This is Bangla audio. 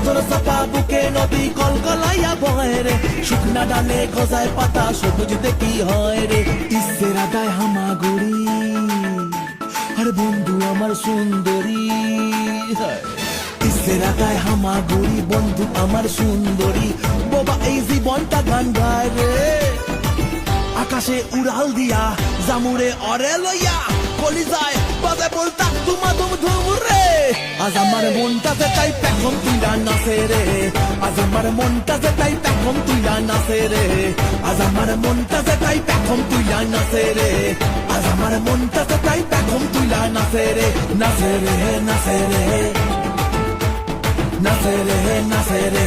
আদর চাপা বুকে নদী কলকলাইয়া বয় রে শুকনা ডালে গজায় পাতা সবুজ দেখি হয় রে ইসের আদায় হামাগুড়ি আর বন্ধু আমার সুন্দরী ইসের আদায় হামাগুড়ি বন্ধু আমার সুন্দরী বাবা এই জীবনটা গান গায় রে আকাশে উড়াল দিয়া জামুরে অরে লইয়া কলিজায় বাজে বলতা তুমা তুম ধুম রে আজ আমার মনটাতে তাই পেখম তুইলা নাচে রে আজ আমার মনটাতে তাই পেখম তুইলা নাচে রে আজ আমার মনটাতে তাই পেখম তুইলা নাচে রে আজ আমার মনটাতে তাই পেখম তুইলা নাচে রে নাচে রে নাচে রে নাচে রে নাচে রে